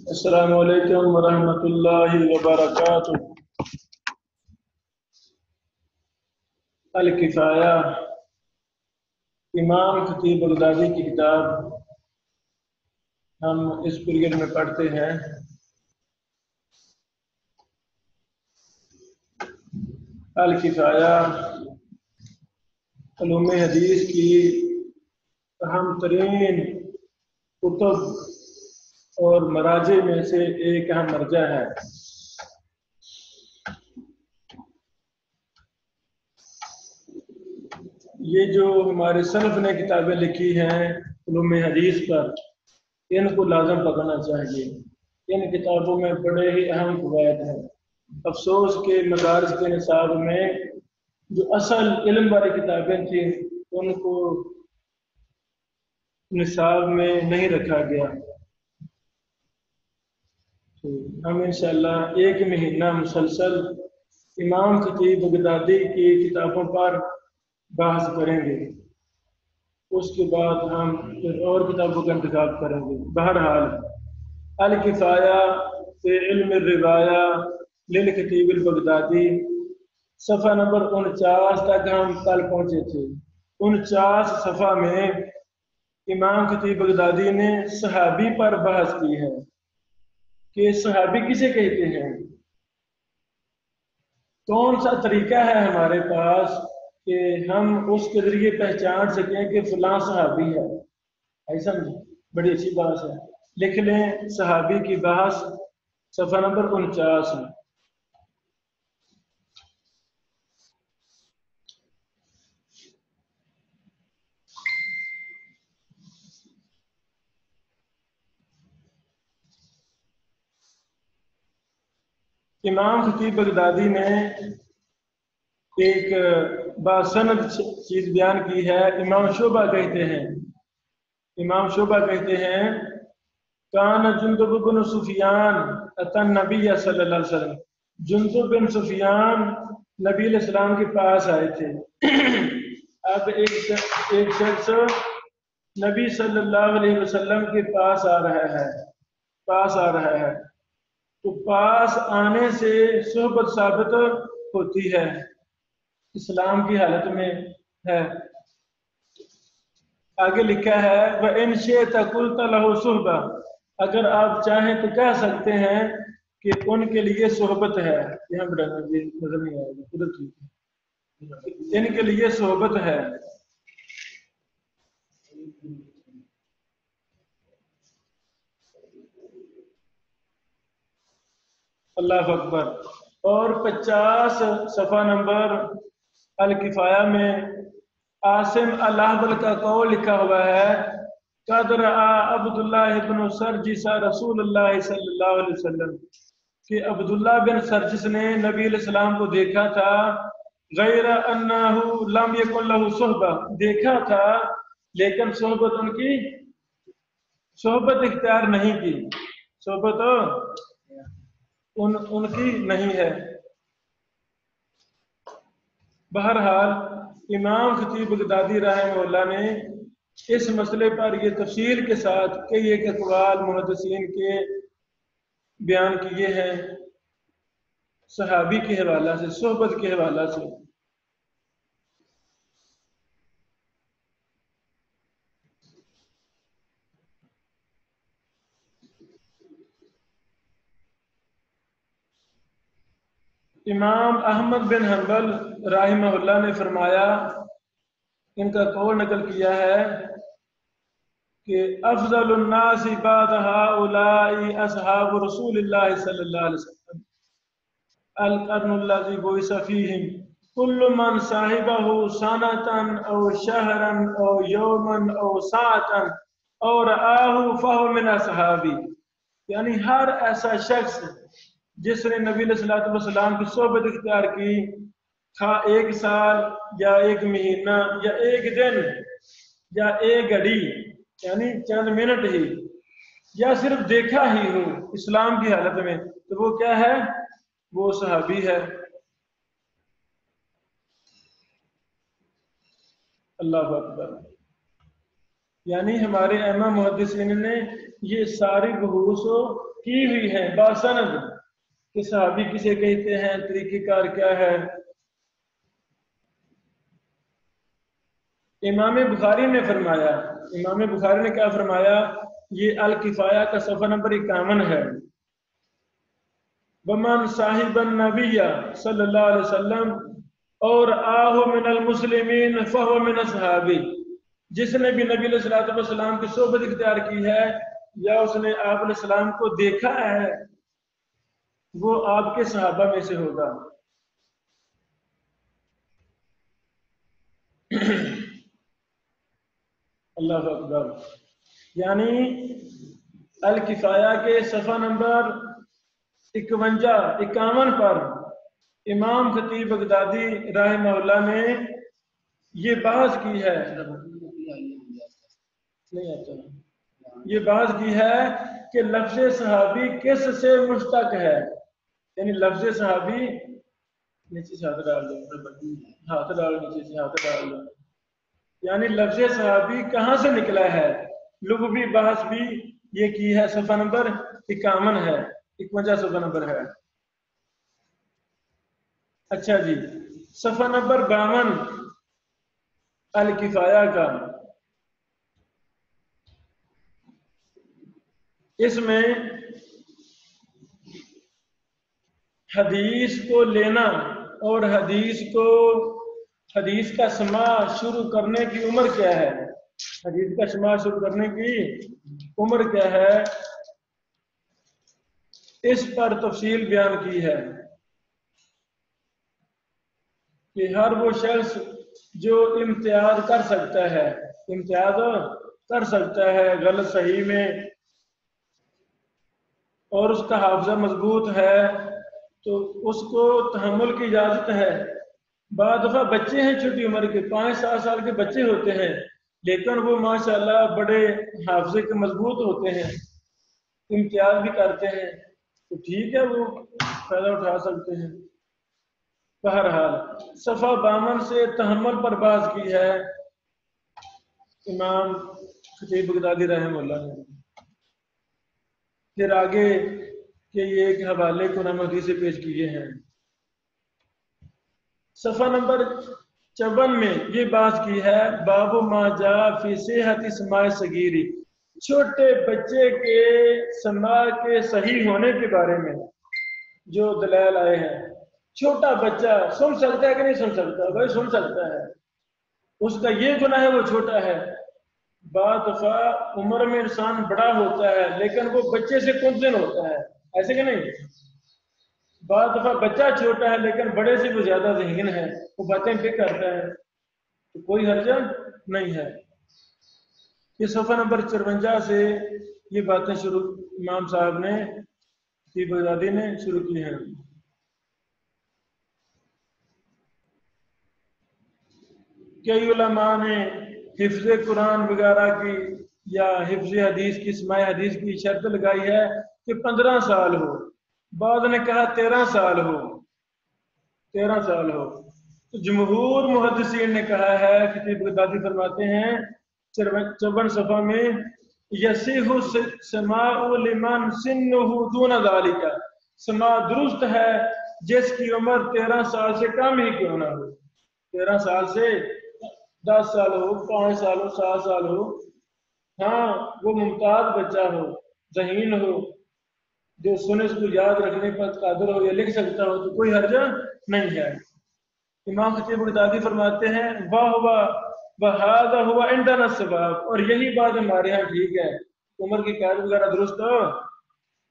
السلام علیکم ورحمۃ اللہ وبرکاتہ۔ الکفایہ امام خطیب بغدادی کی کتاب ہم اس پیریڈ میں پڑھتے ہیں۔ الکفایہ علوم حدیث کی اہم ترین کتب اور مراجع میں سے ایک اہم مرجع ہے۔ یہ جو ہمارے سلف نے کتابیں لکھی ہیں علوم حدیث پر، ان کو لازم پکڑنا چاہیے۔ ان کتابوں میں بڑے ہی اہم فوائد ہیں۔ افسوس کے مدارس کے نصاب میں جو اصل علم والی کتابیں تھیں ان کو نصاب میں نہیں رکھا گیا۔ ہم انشاءاللہ ایک مہینہ مسلسل امام خطیب بغدادی کی کتابوں پر بحث کریں گے، اس کے بعد ہم پھر اور کتابوں کا انتخاب کریں گے۔ بہرحال الکفایہ فی علم الروایہ للخطیب البغدادی، صفحہ نمبر 49 تک ہم کل پہنچے تھے۔ 49 صفحہ میں امام خطیب بغدادی نے صحابی پر بحث کی ہے کہ صحابی کسے کہتے ہیں، کون سا طریقہ ہے ہمارے پاس کہ ہم اس کے ذریعے پہچان سکیں کہ فلاں صحابی ہے۔ ایسا بڑی اچھی بات ہے، لکھ لیں صحابی کی بحث صفحہ نمبر 49 ہے۔ امام خطیب بغدادی نے ایک باسند چیز بیان کی ہے۔ امام شعبہ کہتے ہیں کان جندب بن سفیان اتى النبی صلی اللہ علیہ وسلم، جندب بن سفیان نبی علیہ السلام کے پاس آئے تھے۔ اب ایک شخص نبی صلی اللہ علیہ وسلم کے پاس آ رہا ہے تو پاس آنے سے صحبت ثابت ہوتی ہے، اسلام کی حالت میں ہے۔ آگے لکھا ہے وَإِنْ شِئْتَ قُلْتَ لَهُ صُحْبَةٌ، اگر آپ چاہیں تو کہہ سکتے ہیں کہ ان کے لیے صحبت ہے۔ یہاں پر نظر نہیں آئے گا، ادھر ٹھیک ہے، ان کے لیے صحبت ہے۔ اللہ اکبر۔ اور 50 صفحہ نمبر الکفایہ میں عاصم الاحول کا قول لکھا ہوا ہے قد رأى عبداللہ بن سرجس رسول اللہ صلی اللہ علیہ وسلم، کہ عبداللہ بن سرجس نے نبی علیہ السلام کو دیکھا تھا، غیر انہ لم یکن لہ صحبہ، دیکھا تھا لیکن صحبت اختیار نہیں کی، صحبت ان کی نہیں ہے۔ بہرحال امام خطیب بغدادی رحمہ اللہ نے اس مسئلے پر یہ تفصیل کے ساتھ کئی ایک اقوال محدثین کے بیان کیے ہیں، صحابی کے حوالہ سے، صحبت کے حوالہ سے۔ امام احمد بن حنبل رحمہ اللہ نے فرمایا، ان کا قول نقل کیا ہے کہ افضل الناس بعد هؤلاء اصحاب رسول اللہ صلی اللہ علیہ وسلم، القرن الذی بعث فیہم، کل من صاحبہ سنة او شہرا او یوما او ساعتا او رآہ فہو من اصحابی، یعنی ہر ایسا شخص جس نے نبی علیہ السلام کی صحبت اختیار کی، خواہ ایک سال یا ایک مہینہ یا ایک دن یا ایک گھڑی، یعنی چند منٹ ہی، یا صرف دیکھا ہی ہو اسلام کی حالت میں، تو وہ کیا ہے؟ وہ صحابی ہے۔ اللہ اکبر۔ یعنی ہمارے ائمہ محدثین نے یہ ساری بحوث کی ہوئی ہیں باسند کہ صحابی کسے کہتے ہیں، طریقہ کار کیا ہے۔ امام بخاری نے فرمایا، امام بخاری نے کیا فرمایا، یہ الکفایہ کا صفحہ نمبر 51 ہے۔ ومن صاحب النبی صلی اللہ علیہ وسلم اور آہ من المسلمین فہو من اصحابی، جس نے بھی نبی علیہ السلام کی صحبت اختیار کی ہے یا اس نے آپ علیہ السلام کو دیکھا ہے، وہ آپ کے صحابہ میں سے ہوگا۔ اللہ اکبر۔ یعنی الکفایہ کے صفحہ نمبر 51 پر امام خطیب بغدادی رحمہ اللہ نے یہ بحث کی ہے، یہ بحث کی ہے کہ لفظ صحابی کس سے مشتق ہے، یعنی لفظ صحابی، نیچے سے ہاتھ ڈال دو، ہاتھ ڈال، نیچے سے ہاتھ ڈال دو، یعنی لفظ صحابی کہاں سے نکلا ہے، لغوی بحث بھی یہ کی ہے، صفحہ نمبر 51 ہے، 51 صفحہ نمبر ہے۔ اچھا جی، صفحہ نمبر 52 الکفایہ کا، اس میں حدیث کو لینا اور حدیث کا سماع شروع کرنے کی عمر کیا ہے، حدیث کا سماع شروع کرنے کی عمر کیا ہے، اس پر تفصیل بیان کی ہے کہ ہر وہ شخص جو امتیاز کر سکتا ہے، امتیاز کر سکتا ہے غلط صحیح میں، اور اس کا حافظہ مضبوط ہے تو اس کو تحمل کی اجازت ہے۔ بعض دفعہ بچے ہیں چھوٹی عمر کے، 5-7 سال کے بچے ہوتے ہیں، لیکن وہ ماشاءاللہ بڑے حافظے کے مضبوط ہوتے ہیں، امتیاز بھی کرتے ہیں، تو ٹھیک ہے، وہ فائدہ اٹھا سکتے ہیں۔ بہرحال صفحہ 52 سے تحمل پر بحث کی ہے امام خطیب بغدادی رحمہ اللہ نے۔ پھر آگے کے یہ ایک حوالے قرآن حدیث سے پیش کیے ہیں۔ صفحہ نمبر 54 میں یہ بات کی ہے، باب ما جاء فی صحت سماع صغیری، چھوٹے بچے کے سماع کے صحیح ہونے کے بارے میں جو دلائل آئے ہیں۔ چھوٹا بچہ سن سکتا ہے کہ نہیں سن سکتا؟ بھائی سن سکتا ہے، اس کا یہ گناہ ہے وہ چھوٹا ہے۔ بعض دفعہ عمر میں انسان بڑا ہوتا ہے لیکن وہ بچے سے کنزن ہوتا ہے، ایسے کہ نہیں؟ بعض دفعہ بچہ چھوٹا ہے لیکن بڑے سے وہ زیادہ ذہین ہے، وہ باتیں پک کرتا ہے، تو کوئی حرج نہیں ہے۔ یہ صفحہ نمبر 54 سے یہ باتیں شروع امام صاحب نے خطیب بغدادی نے شروع کی ہیں۔ کئی علماء نے حفظ قرآن وغیرہ کی یا حفظ حدیث کی، سماع حدیث کی شرط لگائی ہے کہ 15 سال ہو، بعض نے کہا 13 سال ہو، 13 سال ہو، تو جمہور محدثین نے کہا ہے، خطیب بغدادی فرماتے ہیں 54 صفحہ میں، یصح سماع لمن سنہ دون ذالک، سماع درست ہے جس کی عمر 13 سال سے کم ہی کیوں نہ ہو، 13 سال سے 10 سال ہو، 5 سال ہو، 7 سال ہو، ہاں وہ ممتاز بچہ ہو، ذہین ہو، جو سنے اس کو یاد رکھنے پر قادر ہو یا لکھ سکتا ہو، تو کوئی حرج نہیں ہے۔ امام خطیب بغدادی فرماتے ہیں وَهَذَا هُوَ عِنْدَنَا الصَّوَابُ، اور یہی بات ہمارے ہاں ٹھیک ہے، عمر کی قید وغیرہ درست ہو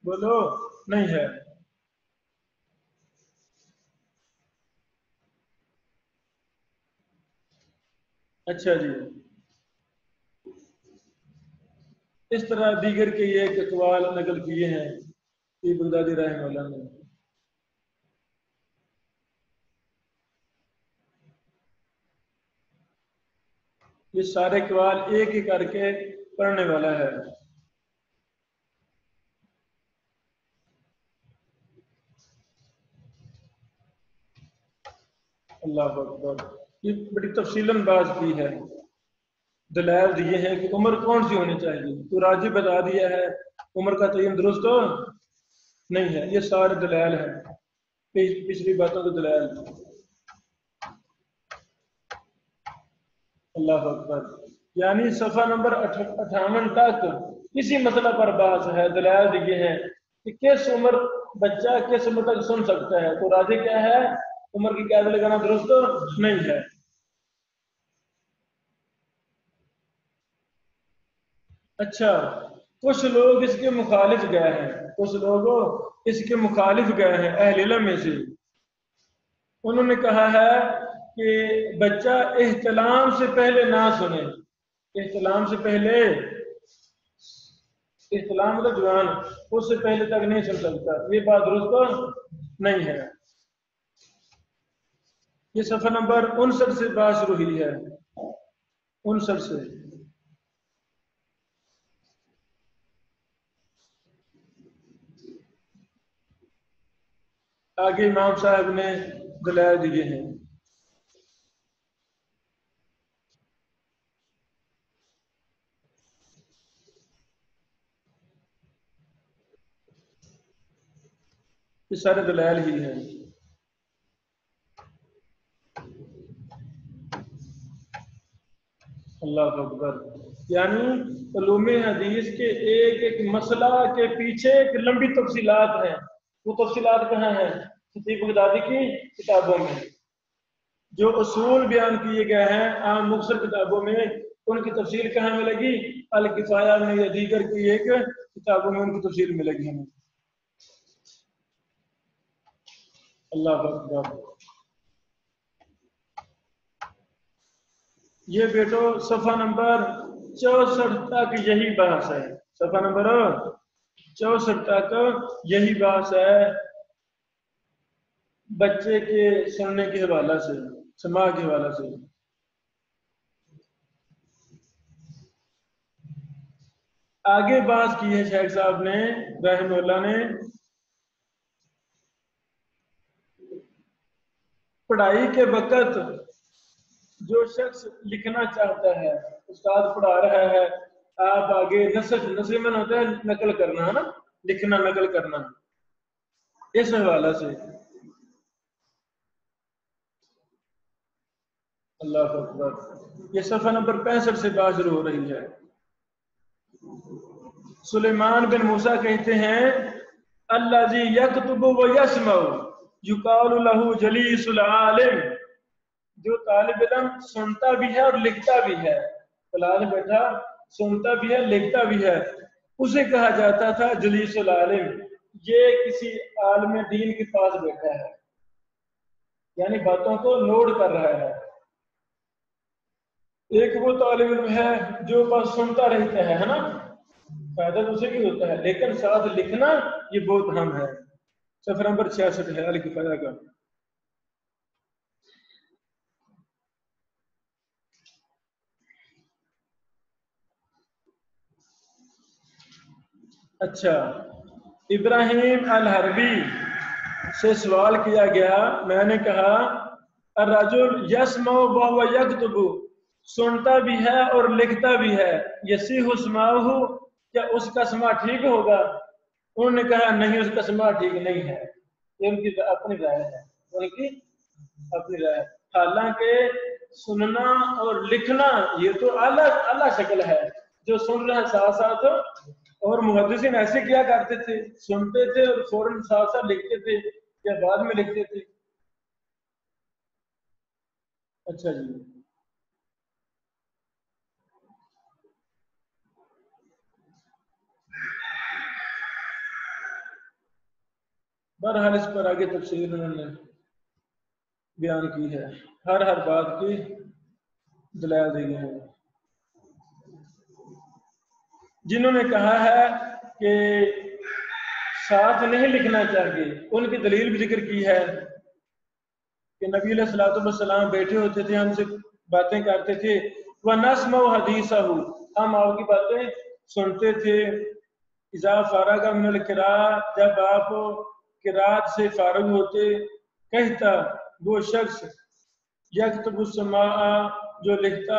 بولو نہیں ہے۔ اچھا جی، اس طرح دیگر کے یہ اقوال نقل کیے ہیں کہ بغدادی رحمہ اللہ نے۔ یہ سارے اقوال ایک ہی کر کے پڑھنے والا ہے۔ اللہ اکبر، یہ بڑی تفصیلاً بات کی ہے۔ دلائل دیے ہیں کہ عمر کون سی ہونی چاہیے، تو راجی بتا دیا ہے عمر کا تعین درست ہو نہیں ہے. یہ سارے دلائل ہیں، پچھلی باتوں کے دلائل. اللہ اکبر. یعنی صفحہ نمبر 58 تک کسی مسئلہ پر بحث ہے، دلائل دیے ہیں کہ کس عمر بچہ کس عمر تک سن سکتا ہے. تو راجی کیا ہے، عمر کی قید لگانا درست نہیں ہے. اچھا، کچھ لوگ اس کے مخالف گئے ہیں، کچھ لوگ اس کے مخالف گئے ہیں اہل علم میں سے. انہوں نے کہا ہے کہ بچہ احتلام سے پہلے نہ سنے. احتلام سے پہلے، احتلام مطلب جوان، اس سے پہلے تک نہیں سن سکتا. یہ بات درست نہیں ہے. یہ صفحہ نمبر 59 سے بات شروع ہوئی ہے، 59 سے. آگے امام صاحب نے دلائل دیے ہیں. یہ سارے دلائل ہی ہیں. اللہ اکبر. یعنی علوم حدیث کے ایک ایک مسئلہ کے پیچھے ایک لمبی تفصیلات ہیں. وہ تفصیلات کہاں ہیں؟ خطیب بغدادی کی کتابوں میں. جو اصول بیان کیے گئے ہیں عام مختصر کتابوں میں، ان کی تفصیل کہاں ملے گی؟ الکفایہ میں یا دیگر کی ایک کتابوں میں ان کی تفصیل ملے گی ہمیں. اللہ اکبر. یہ بیٹو صفحہ نمبر 64 تک یہی بحث ہے. صفحہ نمبر 64 تک یہی بحث ہے بچے کے سننے کے حوالہ سے، سماع کے حوالہ سے. آگے بات کی ہے شیخ صاحب نے رحمہ اللہ نے، پڑھائی کے وقت جو شخص لکھنا چاہتا ہے، استاد پڑھا رہا ہے، آپ آگے نثر میں ہوتا ہے نقل کرنا، ہے نا، لکھنا نقل کرنا. اس حوالہ سے اللہ اکبر. یہ صفحہ نمبر 65 سے بات شروع ہو رہی ہے. سلیمان بن موسیٰ کہتے ہیں الذی یکتب و یسمع یقال له جلیس العالم. جو طالب علم سنتا بھی ہے اور لکھتا بھی ہے، کلاس میں بیٹھا سنتا بھی ہے لکھتا بھی ہے، اسے کہا جاتا تھا جلیس العالم. یہ کسی عالم دین کے پاس بیٹھا ہے، یعنی باتوں کو نوٹ کر رہا ہے. ایک وہ طالب علم ہے جو بس سنتا رہتا ہے نا، فائدہ تو اسے بھی ہوتا ہے، لیکن ساتھ لکھنا یہ بہت اہم ہے. صفحہ نمبر 66 ہے الکفایہ کا. اچھا، ابراہیم الحربی سے سوال کیا گیا. میں نے کہا الرجل یسمع وهو یکتب، سنتا بھی ہے اور لکھتا بھی ہے، یصیح سماعہ، کیا اس کا سماع ٹھیک ہوگا؟ انہوں نے کہا نہیں، اس کا سماع ٹھیک نہیں ہے. یہ ان کی اپنی رائے ہے، ان کی اپنی رائے. حالانکہ سننا اور لکھنا یہ تو اعلیٰ شکل ہے. جو سن رہے ہیں ساتھ ساتھ، اور محدثین ایسے کیا کرتے تھے، سنتے تھے اور فوراً ساتھ ساتھ لکھتے تھے یا بعد میں لکھتے تھے. اچھا جی. بہرحال اس پر آگے تفصیل انہوں نے بیان کی ہے، ہر بات کی دلائل دی ہے. جنہوں نے کہا ہے کہ ساتھ نہیں لکھنا چاہیے، ان کی دلیل بھی ذکر کی ہے کہ نبی علیہ الصلوۃ والسلام بیٹھے ہوتے تھے، ہم سے باتیں کرتے تھے. وَنَسْمَعُ حَدِيثَهُ، ہم آپ کی باتیں سنتے تھے. اذا فارغ من القراءۃ، جب آپ قرات سے فارغ ہوتے. کہتا وہ شخص یکتب السماع، جو لکھتا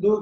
2